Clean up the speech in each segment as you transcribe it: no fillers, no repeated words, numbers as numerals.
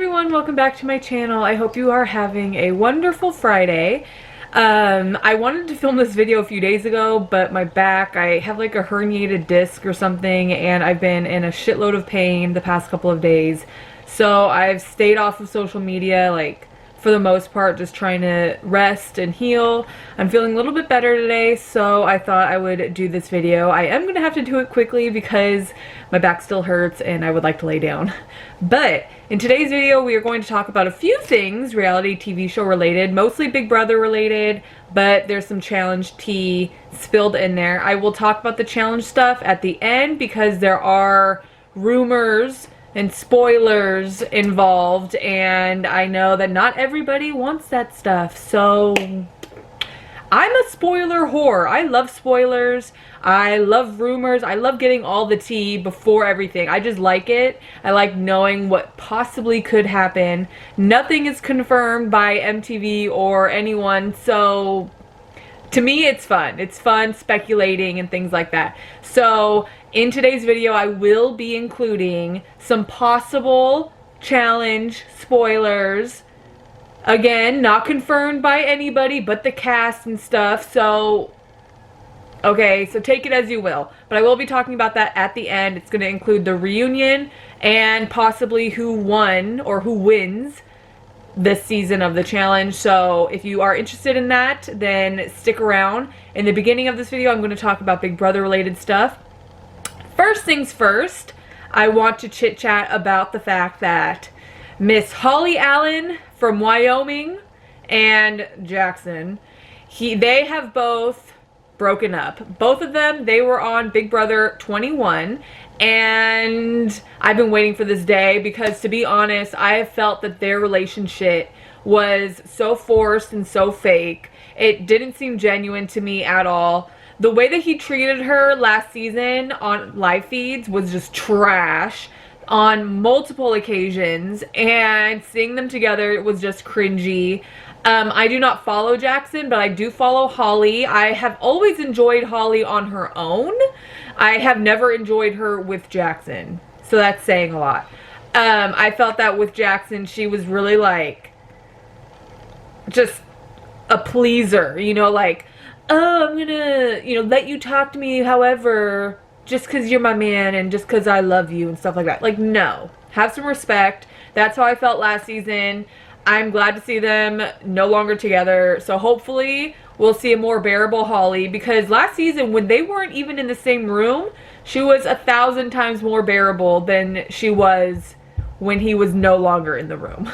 everyone, welcome back to my channel. I hope you are having a wonderful Friday. I wanted to film this video a few days ago, but my back, I have like a herniated disc or something, and I've been in a shitload of pain the past couple of days. So I've stayed off of social media, like for the most part, just trying to rest and heal. I'm feeling a little bit better today, so I thought I would do this video. I am gonna have to do it quickly because my back still hurts and I would like to lay down. But in today's video, we are going to talk about a few things reality TV show related, mostly Big Brother related, but there's some challenge tea spilled in there. I will talk about the challenge stuff at the end because there are rumors and spoilers involved, and I know that not everybody wants that stuff, so I'm a spoiler whore. I love spoilers, I love rumors, I love getting all the tea before everything. I just like it. I like knowing what possibly could happen. Nothing is confirmed by MTV or anyone, so to me it's fun. It's fun speculating and things like that. So in today's video, I will be including some possible challenge spoilers. Again, not confirmed by anybody but the cast and stuff, so okay, so take it as you will. But I will be talking about that at the end. It's going to include the reunion and possibly who won or who wins this season of the challenge. So if you are interested in that, then stick around. In the beginning of this video, I'm going to talk about Big Brother related stuff. First things first, I want to chit chat about the fact that Miss Holly Allen from Wyoming and Jackson, they have both broken up. Both of them, they were on Big Brother 21, and I've been waiting for this day because, to be honest, I have felt that their relationship was so forced and so fake. It didn't seem genuine to me at all. The way that he treated her last season on live feeds was just trash on multiple occasions, and seeing them together was just cringy. I do not follow Jackson, but I do follow Holly. I have always enjoyed Holly on her own. I have never enjoyed her with Jackson, so that's saying a lot. I felt that with Jackson, she was really like just a pleaser, you know, like, oh, I'm gonna, you know, let you talk to me however, just because you're my man and just because I love you and stuff like that. Like, no. Have some respect. That's how I felt last season. I'm glad to see them no longer together. So hopefully we'll see a more bearable Holly, because last season when they weren't even in the same room, she was 1,000 times more bearable than she was when he was no longer in the room.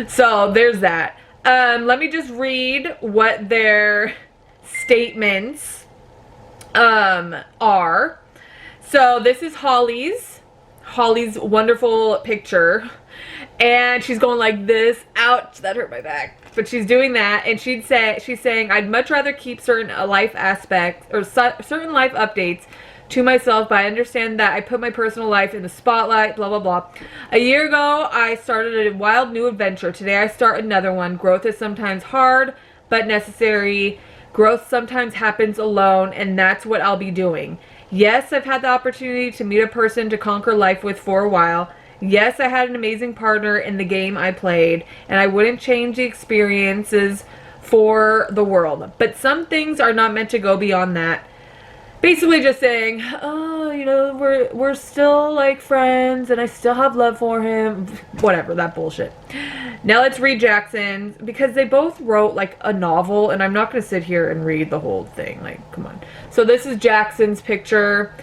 So there's that. Let me just read what their statements are. So this is Holly's wonderful picture, and she's going like this. Ouch, that hurt my back. But she's doing that, and she's saying, I'd much rather keep certain life aspects or certain life updates to myself, but I understand that I put my personal life in the spotlight, blah blah blah. A year ago I started a wild new adventure. Today I start another one. Growth is sometimes hard but necessary. Growth sometimes happens alone, and that's what I'll be doing. Yes, I've had the opportunity to meet a person to conquer life with for a while. Yes, I had an amazing partner in the game I played, and I wouldn't change the experiences for the world. But some things are not meant to go beyond that. Basically just saying, oh, you know, we're still like friends and I still have love for him. Whatever, that bullshit. Now let's read Jackson's, because they both wrote like a novel, and I'm not going to sit here and read the whole thing. Like, come on. So this is Jackson's picture.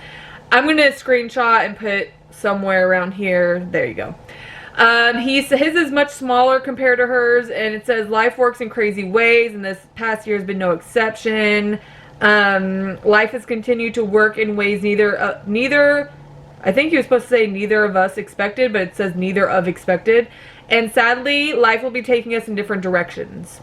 I'm going to screenshot and put somewhere around here. There you go. His is much smaller compared to hers, and it says life works in crazy ways, and this past year has been no exception. Life has continued to work in ways neither, I think he was supposed to say neither of us expected, but it says neither of expected. And sadly, life will be taking us in different directions.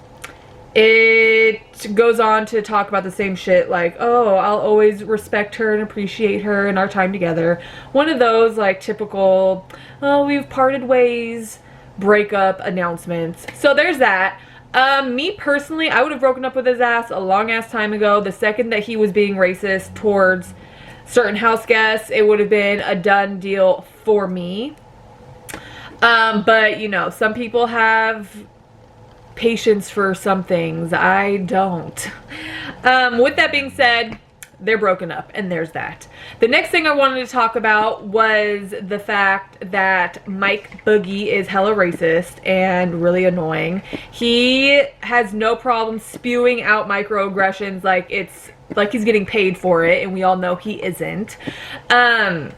It goes on to talk about the same shit, like, oh, I'll always respect her and appreciate her and our time together. One of those, like, typical, oh, we've parted ways, breakup announcements. So there's that. Me personally, I would have broken up with his ass a long ass time ago. The second that he was being racist towards certain house guests, it would have been a done deal for me. But, you know, some people have patience for some things. I don't. With that being said, they're broken up, and there's that. The next thing I wanted to talk about was the fact that Mike Boogie is hella racist and really annoying. He has no problem spewing out microaggressions like it's like he's getting paid for it, and we all know he isn't. The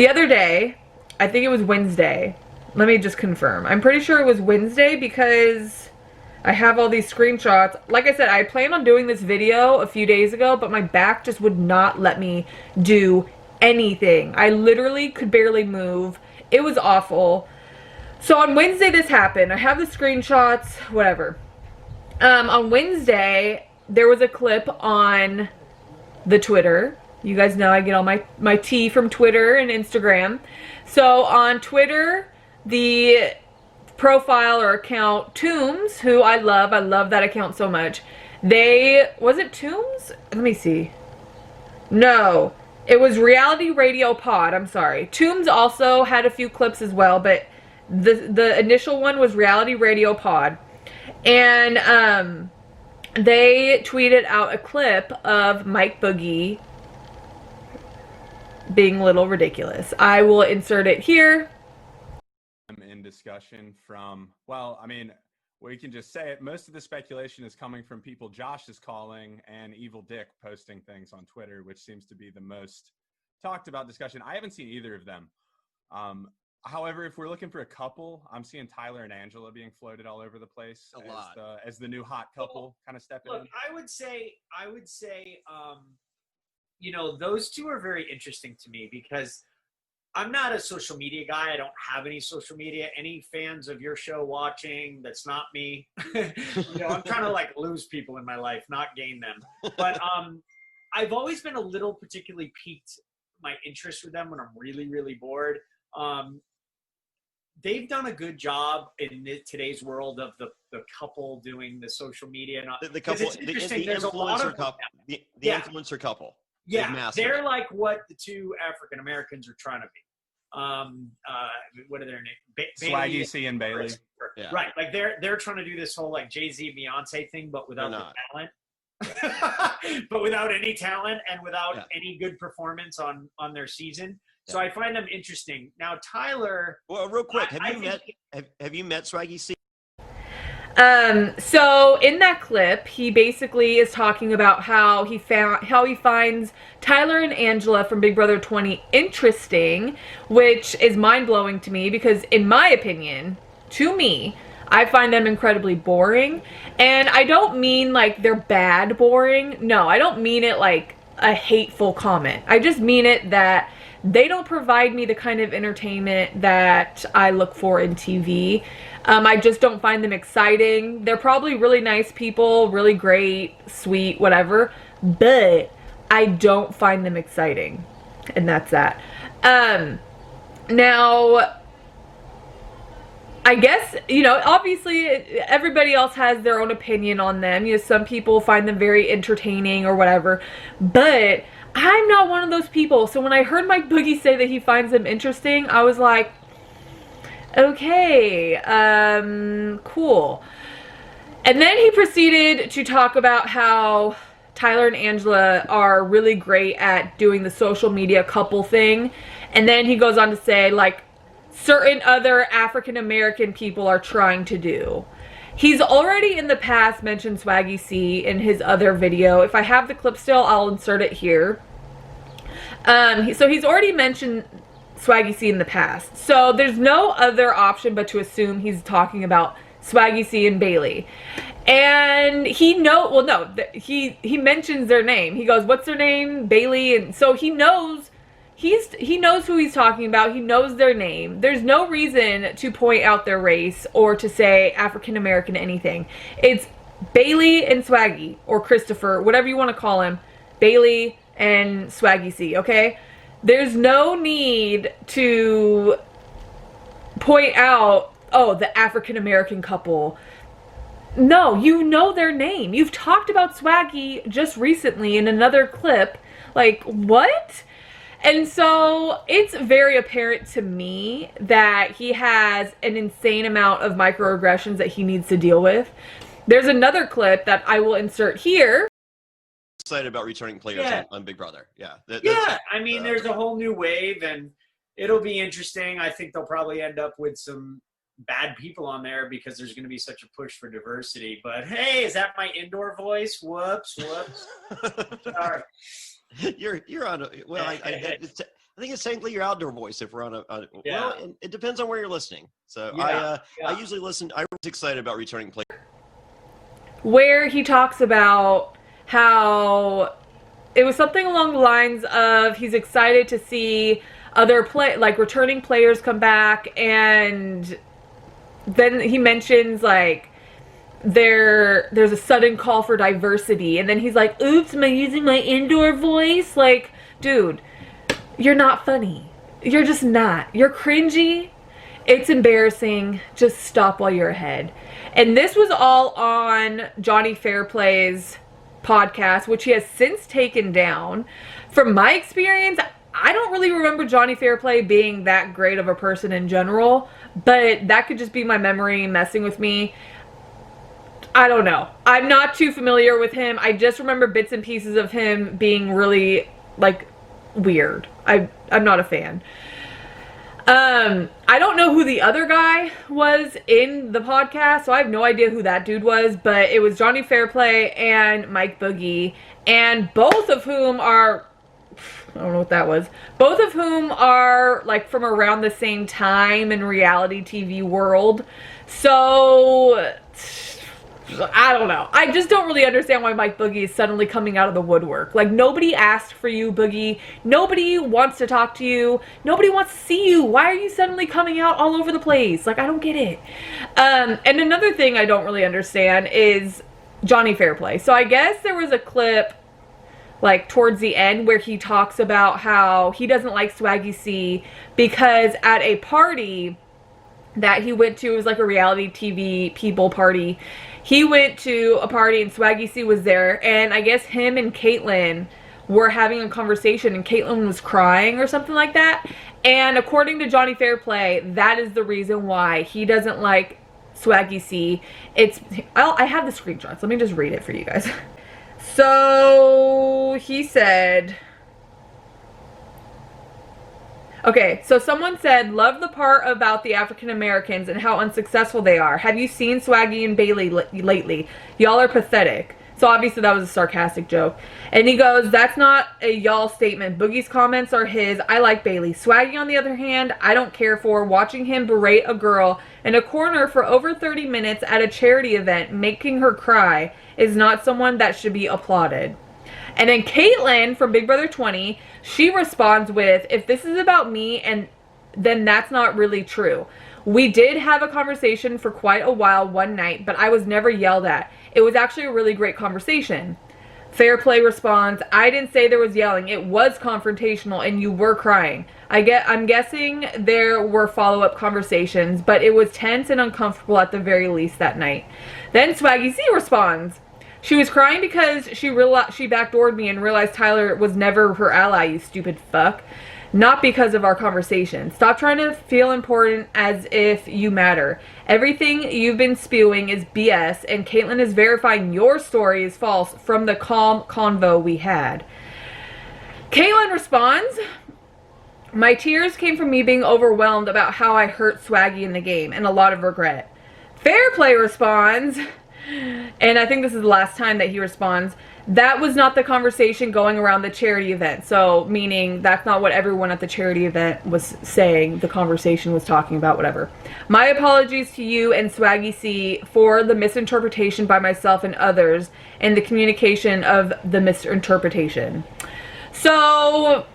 other day, I think it was Wednesday. Let me just confirm. I'm pretty sure it was Wednesday because I have all these screenshots. Like I said, I planned on doing this video a few days ago, but my back just would not let me do anything. I literally could barely move. It was awful. So on Wednesday this happened. I have the screenshots, whatever. On Wednesday, there was a clip on the Twitter. You guys know I get all my tea from Twitter and Instagram. So on Twitter, the profile or account Tooms, who I love that account so much. Was it Tooms? Let me see. No, it was Reality Radio Pod. I'm sorry. Tooms also had a few clips as well, but the initial one was Reality Radio Pod. And they tweeted out a clip of Mike Boogie being a little ridiculous. I will insert it here. In discussion from, well, I mean, we can just say it. Most of the speculation is coming from people Josh is calling and Evil Dick posting things on Twitter, which seems to be the most talked about discussion. I haven't seen either of them. However, if we're looking for a couple, I'm seeing Tyler and Angela being floated all over the place as the new hot couple kind of stepping in. I would say, you know, those two are very interesting to me because I'm not a social media guy. I don't have any social media. Any fans of your show watching, that's not me. You know, I'm trying to like lose people in my life, not gain them. But I've always been a little particularly piqued my interest with them when I'm really, really bored. They've done a good job in today's world of the couple doing the social media. The couple, the influencer couple. The influencer couple. Yeah, they're like what the two African Americans are trying to be. What are their names? Swaggy C and Bailey. Yeah. Right, like they're trying to do this whole like Jay-Z Beyonce thing, but without the talent. But without any talent and without any good performance on their season. So I find them interesting. Now Tyler. Well, real quick, have you met Swaggy C? So in that clip, he basically is talking about how he finds Tyler and Angela from Big Brother 20 interesting, which is mind-blowing to me because in my opinion, to me, I find them incredibly boring. And I don't mean like they're bad boring. No, I don't mean it like a hateful comment. I just mean it that they don't provide me the kind of entertainment that I look for in TV. I just don't find them exciting. They're probably really nice people, really great, sweet, whatever, but I don't find them exciting. And that's that. Now, I guess, you know, obviously everybody else has their own opinion on them. You know, some people find them very entertaining or whatever, but I'm not one of those people. So when I heard Mike Boogie say that he finds them interesting, I was like, okay, cool. And then he proceeded to talk about how Tyler and Angela are really great at doing the social media couple thing. And then he goes on to say, like, certain other African American people are trying to do. He's already in the past mentioned Swaggy C in his other video. If I have the clip still, I'll insert it here. So he's already mentioned Swaggy C in the past. So there's no other option but to assume he's talking about Swaggy C and Bailey. And he mentions their name. He goes, what's their name? Bailey. And so he knows who he's talking about. He knows their name. There's no reason to point out their race or to say African American anything. It's Bailey and Swaggy, or Christopher, whatever you want to call him. Bailey and Swaggy C, okay? There's no need to point out, oh, the African American couple. No, you know their name. You've talked about Swaggy just recently in another clip. Like, what? And so it's very apparent to me that he has an insane amount of microaggressions that he needs to deal with. There's another clip that I will insert here. Excited about returning players on Big Brother. Yeah. I mean, there's a whole new wave, and it'll be interesting. I think they'll probably end up with some bad people on there because there's going to be such a push for diversity. But hey, is that my indoor voice? Whoops. Sorry. You're on. I think it's technically your outdoor voice if we're on a well, it depends on where you're listening. So I usually listen. I was excited about returning players. Where he talks about how it was something along the lines of he's excited to see other returning players come back, and then he mentions like there's a sudden call for diversity, and then he's like, oops, am I using my indoor voice? Like, dude, you're not funny. You're just not. You're cringy. It's embarrassing. Just stop while you're ahead. And this was all on Johnny Fairplay's podcast, which he has since taken down. From my experience, I don't really remember Johnny Fairplay being that great of a person in general, but that could just be my memory messing with me. I don't know. I'm not too familiar with him. I just remember bits and pieces of him being really, like, weird. I'm not a fan. I don't know who the other guy was in the podcast, so I have no idea who that dude was, but it was Johnny Fairplay and Mike Boogie, and both of whom are, I don't know what that was, both of whom are, like, from around the same time in reality TV world. So I don't know. I just don't really understand why Mike Boogie is suddenly coming out of the woodwork. Like, nobody asked for you, Boogie. Nobody wants to talk to you. Nobody wants to see you. Why are you suddenly coming out all over the place? Like, I don't get it. And another thing I don't really understand is Johnny Fairplay. So I guess there was a clip, like, towards the end where he talks about how he doesn't like Swaggy C because at a party that he went to, it was like a reality TV people party. He went to a party and Swaggy C was there, and I guess him and Caitlyn were having a conversation, and Caitlyn was crying or something like that. And according to Johnny Fairplay, that is the reason why he doesn't like Swaggy C. I have the screenshots. Let me just read it for you guys. So he said, okay, so someone said, love the part about the African Americans and how unsuccessful they are. Have you seen Swaggy and Bailey lately? Y'all are pathetic. So obviously that was a sarcastic joke. And he goes, that's not a y'all statement. Boogie's comments are his. I like Bailey. Swaggy, on the other hand, I don't care for. Watching him berate a girl in a corner for over 30 minutes at a charity event, making her cry, is not someone that should be applauded. And then Caitlyn from Big Brother 20, she responds with, if this is about me, and then that's not really true. We did have a conversation for quite a while one night, but I was never yelled at. It was actually a really great conversation. Fairplay responds, I didn't say there was yelling. It was confrontational and you were crying. I'm guessing there were follow-up conversations, but it was tense and uncomfortable at the very least that night. Then Swaggy C responds, she was crying because she backdoored me and realized Tyler was never her ally, you stupid fuck. Not because of our conversation. Stop trying to feel important as if you matter. Everything you've been spewing is BS, and Caitlyn is verifying your story is false from the calm convo we had. Caitlyn responds, my tears came from me being overwhelmed about how I hurt Swaggy in the game, and a lot of regret. Fairplay responds, and I think this is the last time that he responds, that was not the conversation going around the charity event. So, meaning that's not what everyone at the charity event was saying. The conversation was talking about whatever. My apologies to you and Swaggy C for the misinterpretation by myself and others and the communication of the misinterpretation. So,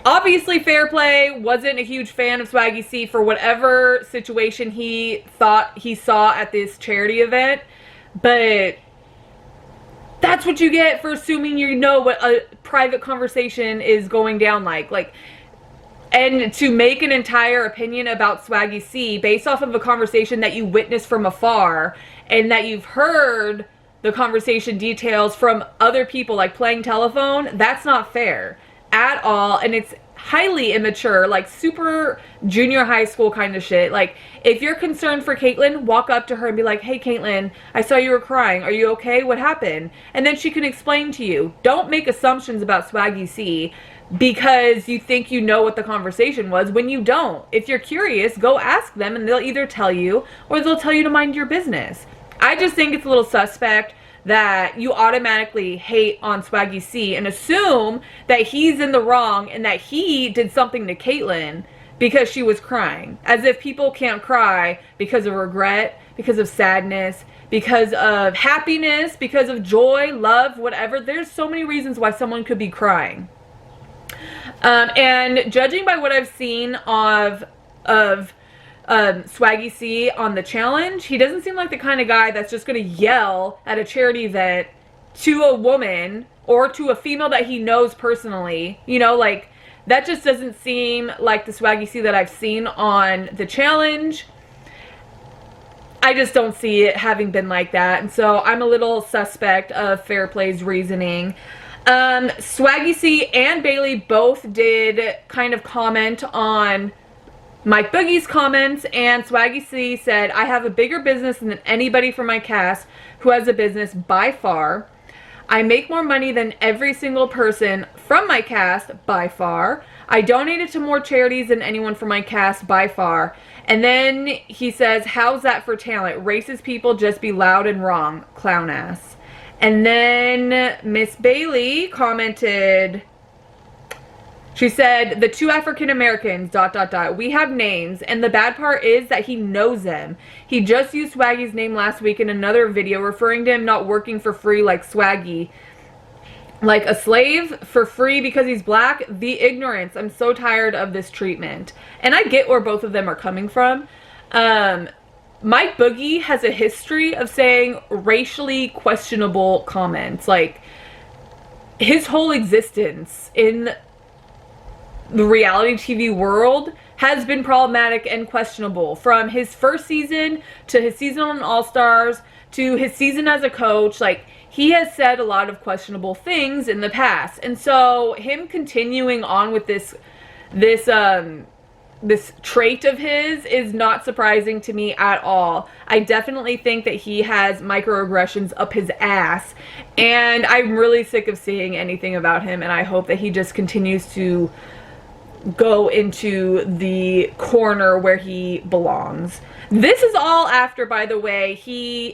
obviously Fairplay wasn't a huge fan of Swaggy C for whatever situation he thought he saw at this charity event. But that's what you get for assuming you know what a private conversation is going down like, and to make an entire opinion about Swaggy C based off of a conversation that you witnessed from afar and that you've heard the conversation details from other people, like playing telephone, that's not fair at all. And it's highly immature, like super junior high school kind of shit. Like, if you're concerned for Caitlyn, walk up to her and be like, hey Caitlyn, I saw you were crying. Are you okay? What happened? And then she can explain to you. Don't make assumptions about Swaggy C because you think you know what the conversation was when you don't. If you're curious, go ask them and they'll either tell you or they'll tell you to mind your business. I just think it's a little suspect that you automatically hate on Swaggy C and assume that he's in the wrong and that he did something to Caitlyn because she was crying. As if people can't cry because of regret, because of sadness, because of happiness, because of joy, love, whatever. There's so many reasons why someone could be crying. And judging by what I've seen of Swaggy C on the challenge, he doesn't seem like the kind of guy that's just going to yell at a charity event to a woman or to a female that he knows personally. You know, like, that just doesn't seem like the Swaggy C that I've seen on the challenge. I just don't see it having been like that. And so I'm a little suspect of Fair Play's reasoning. Swaggy C and Bailey both did kind of comment on Mike Boogie's comments, and Swaggy C said, I have a bigger business than anybody from my cast who has a business by far. I make more money than every single person from my cast by far. I donated to more charities than anyone from my cast by far. And then he says, how's that for talent? Racist people just be loud and wrong. Clown ass. And then Miss Bailey commented, she said, the two African Americans, ... We have names, and the bad part is that he knows them. He just used Swaggy's name last week in another video, referring to him not working for free like Swaggy. Like a slave for free because he's black. The ignorance. I'm so tired of this treatment. And I get where both of them are coming from. Mike Boogie has a history of saying racially questionable comments. Like, his whole existence in the reality TV world has been problematic and questionable. From his first season to his season on All Stars to his season as a coach, like, he has said a lot of questionable things in the past. And so him continuing on with this trait of his is not surprising to me at all. I definitely think that he has microaggressions up his ass, and I'm really sick of seeing anything about him, and I hope that he just continues to go into the corner where he belongs. This is all after, by the way,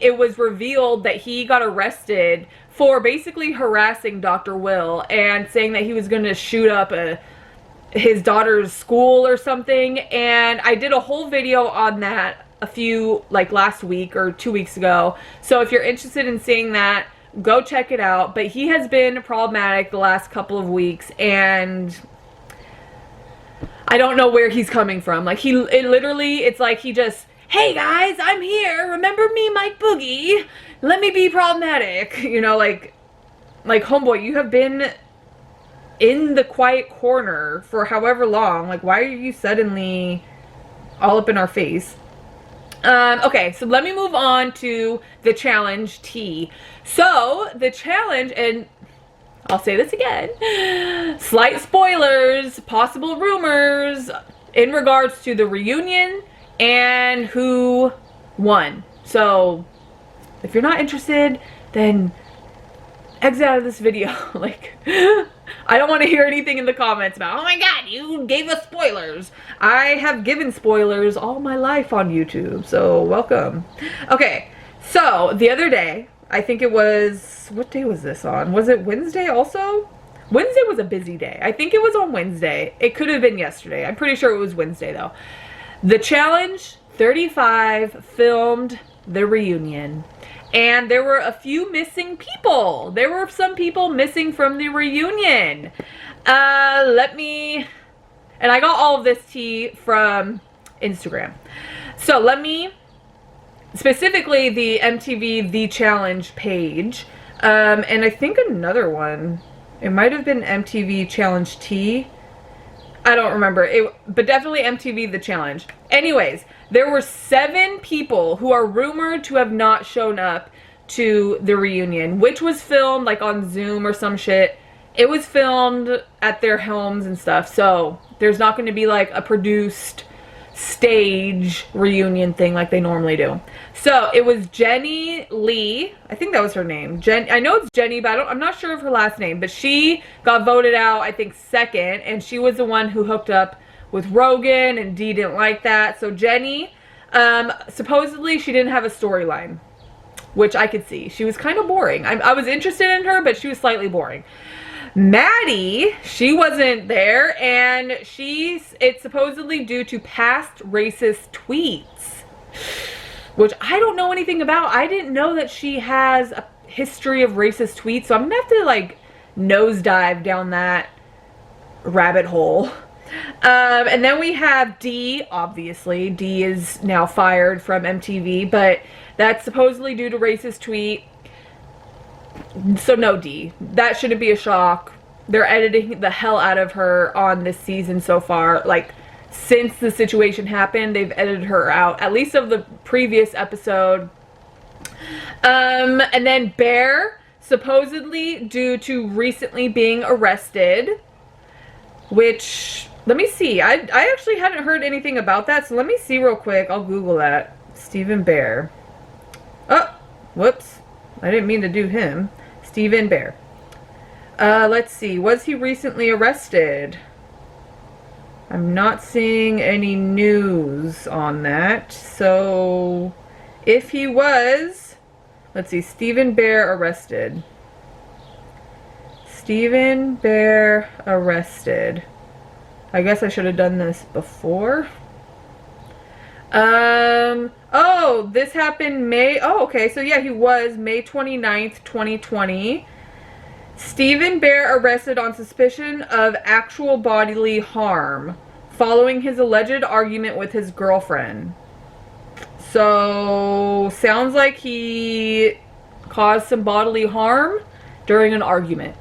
it was revealed that he got arrested for basically harassing Dr. Will and saying that he was going to shoot up his daughter's school or something. And I did a whole video on that last week or 2 weeks ago. So if you're interested in seeing that, go check it out. But he has been problematic the last couple of weeks, and I don't know where he's coming from. Like, it's like he just, hey guys, I'm here. Remember me, Mike Boogie? Let me be problematic. You know, like homeboy, you have been in the quiet corner for however long. Like, why are you suddenly all up in our face? Okay, so let me move on to the challenge tea. So the challenge, and I'll say this again, slight spoilers, possible rumors in regards to the reunion and who won. So if you're not interested, then exit out of this video. Like, I don't want to hear anything in the comments about, oh my god, you gave us spoilers. I have given spoilers all my life on YouTube, so welcome. Okay, so the other day, I think it was, what day was this on? Was it Wednesday also? Wednesday was a busy day. I think it was on Wednesday. It could have been yesterday. I'm pretty sure it was Wednesday though. The Challenge 35 filmed the reunion. And there were a few missing people. There were some people missing from the reunion. And I got all of this tea from Instagram. So let me, specifically the MTV The Challenge page. And I think another one. It might have been MTV Challenge T. I don't remember. But definitely MTV The Challenge. Anyways, there were 7 people who are rumored to have not shown up to the reunion, which was filmed like on Zoom or some shit. it was filmed at their homes and stuff, so there's not going to be like a produced stage reunion thing like they normally do. So it was Jenny Lee, I think that was her name. I know it's Jenny, but I'm not sure of her last name, but she got voted out, I think, second, and she was the one who hooked up with Rogan, and Dee didn't like that. So Jenny, supposedly she didn't have a storyline, which I could see. She was kind of boring. I was interested in her, but she was slightly boring. Maddie, she wasn't there, and it's supposedly due to past racist tweets, which I don't know anything about. I didn't know that she has a history of racist tweets, so I'm gonna have to like nosedive down that rabbit hole. And then we have Dee, obviously. Dee is now fired from MTV, but that's supposedly due to racist tweet. So no Dee. That shouldn't be a shock. They're editing the hell out of her on this season so far. Like, since the situation happened, they've edited her out, at least of the previous episode. And then Bear, supposedly due to recently being arrested, which, let me see. I actually hadn't heard anything about that, so let me see real quick. I'll Google that. Stephen Bear. Oh, whoops. I didn't mean to do him. Stephen Bear. Let's see. Was he recently arrested? I'm not seeing any news on that. So, if he was, let's see. Stephen Bear arrested. Stephen Bear arrested. I guess I should have done this before. Oh, this happened okay, so yeah, he was May 29th, 2020. Stephen Bear arrested on suspicion of actual bodily harm following his alleged argument with his girlfriend. So, sounds like he caused some bodily harm during an argument.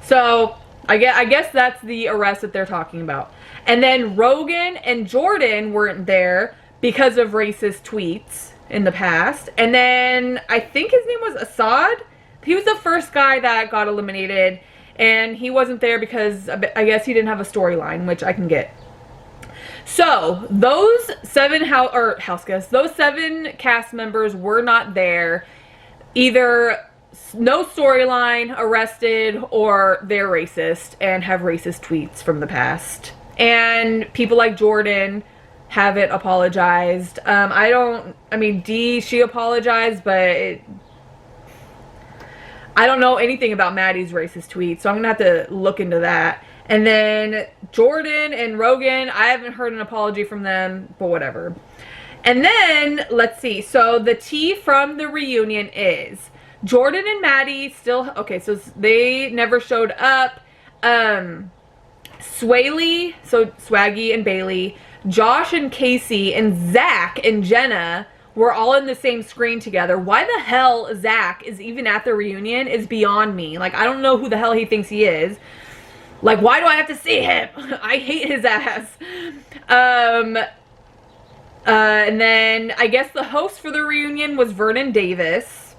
So, I guess that's the arrest that they're talking about. And then Rogan and Jordan weren't there because of racist tweets in the past. And then I think his name was Assad. He was the first guy that got eliminated, and he wasn't there because I guess he didn't have a storyline, which I can get. So those seven house guests, those 7 cast members were not there. Either no storyline, arrested, or they're racist and have racist tweets from the past. And people like Jordan haven't apologized. Dee, she apologized, but I don't know anything about Maddie's racist tweet, so I'm gonna have to look into that. And then Jordan and Rogan, I haven't heard an apology from them, but whatever. And then, let's see, so the tea from the reunion is Jordan and Maddie still, okay, so they never showed up. Swaley, so Swaggy and Bailey, Josh and Casey, and Zach and Jenna were all in the same screen together. Why the hell Zach is even at the reunion is beyond me. Like, I don't know who the hell he thinks he is. Like, why do I have to see him? I hate his ass. And then I guess the host for the reunion was Vernon Davis.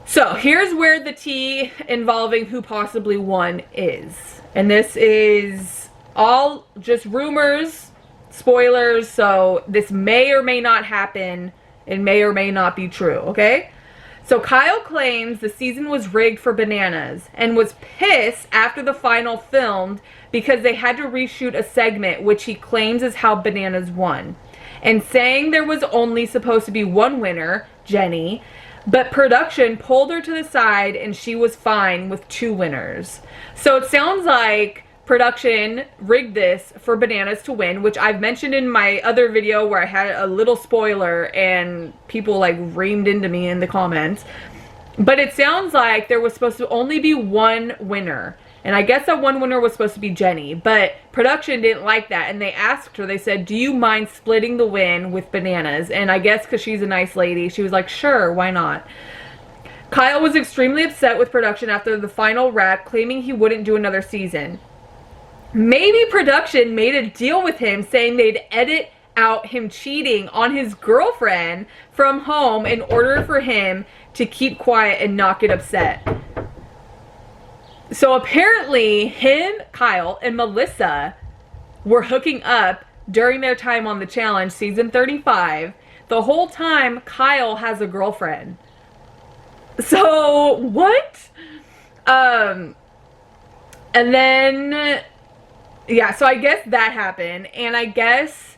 So here's where the tea involving who possibly won is. And this is all just rumors, spoilers, so this may or may not happen. It may or may not be true, okay? So Kyle claims the season was rigged for Bananas and was pissed after the final filmed because they had to reshoot a segment which he claims is how Bananas won. And saying there was only supposed to be one winner, Jenny, but production pulled her to the side and she was fine with 2 winners. So it sounds like production rigged this for Bananas to win, which I've mentioned in my other video where I had a little spoiler and people like reamed into me in the comments. But it sounds like there was supposed to only be one winner. And I guess that one winner was supposed to be Jenny, but production didn't like that. And they asked her, they said, do you mind splitting the win with Bananas? And I guess because she's a nice lady, she was like, sure, why not? Kyle was extremely upset with production after the final wrap, claiming he wouldn't do another season. Maybe production made a deal with him saying they'd edit out him cheating on his girlfriend from home in order for him to keep quiet and not get upset. So apparently him, Kyle, and Melissa were hooking up during their time on the challenge, season 35. The whole time Kyle has a girlfriend. So what? And then, yeah, so I guess that happened. And I guess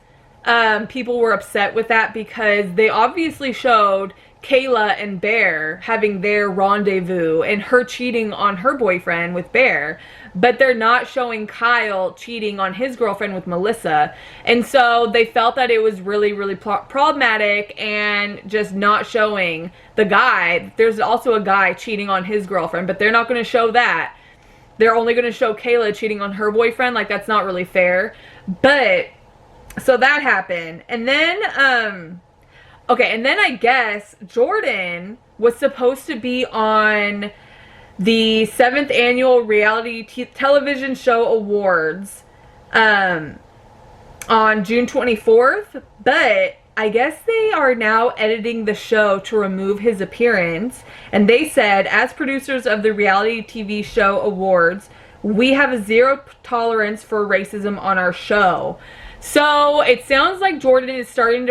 people were upset with that because they obviously showed Kayla and Bear having their rendezvous and her cheating on her boyfriend with Bear, but they're not showing Kyle cheating on his girlfriend with Melissa. And so they felt that it was really, really problematic and just not showing the guy. There's also a guy cheating on his girlfriend, but they're not going to show that. They're only going to show Kayla cheating on her boyfriend. Like, that's not really fair. But so that happened. And then okay, and then I guess Jordan was supposed to be on the 7th annual reality television show awards on June 24th, but I guess they are now editing the show to remove his appearance. And they said, as producers of the reality TV show awards, we have a zero tolerance for racism on our show. So it sounds like Jordan is starting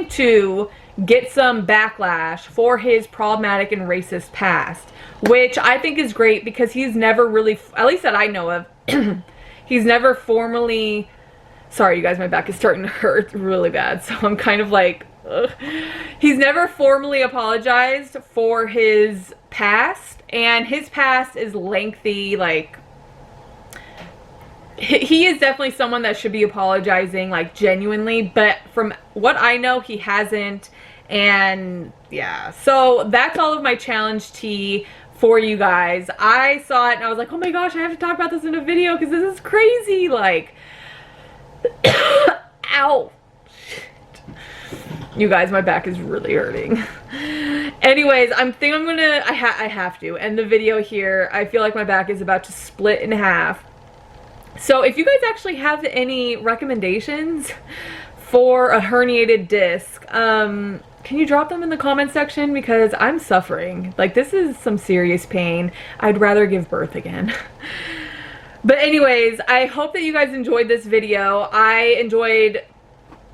to get some backlash for his problematic and racist past, which I think is great because he's never really, at least that I know of, he's never formally, sorry you guys, my back is starting to hurt really bad, so I'm kind of like, ugh. He's never formally apologized for his past, and his past is lengthy. Like, he is definitely someone that should be apologizing, like, genuinely, but from what I know, he hasn't. And yeah, so that's all of my challenge tea for you guys. I saw it and I was like, oh my gosh, I have to talk about this in a video because this is crazy. Like, ow, shit. You guys, my back is really hurting. Anyways, I have to end the video here. I feel like my back is about to split in half. So if you guys actually have any recommendations for a herniated disc, can you drop them in the comment section? Because I'm suffering. Like, this is some serious pain. I'd rather give birth again. But anyways, I hope that you guys enjoyed this video. I enjoyed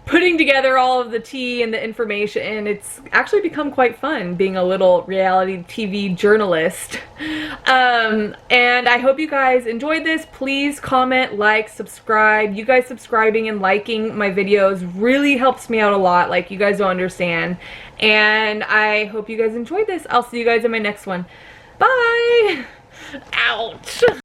putting together all of the tea and the information. It's actually become quite fun being a little reality TV journalist. And I hope you guys enjoyed this. Please comment, like, subscribe. You guys subscribing and liking my videos really helps me out a lot. Like, you guys don't understand. And I hope you guys enjoyed this. I'll see you guys in my next one. Bye! Ouch!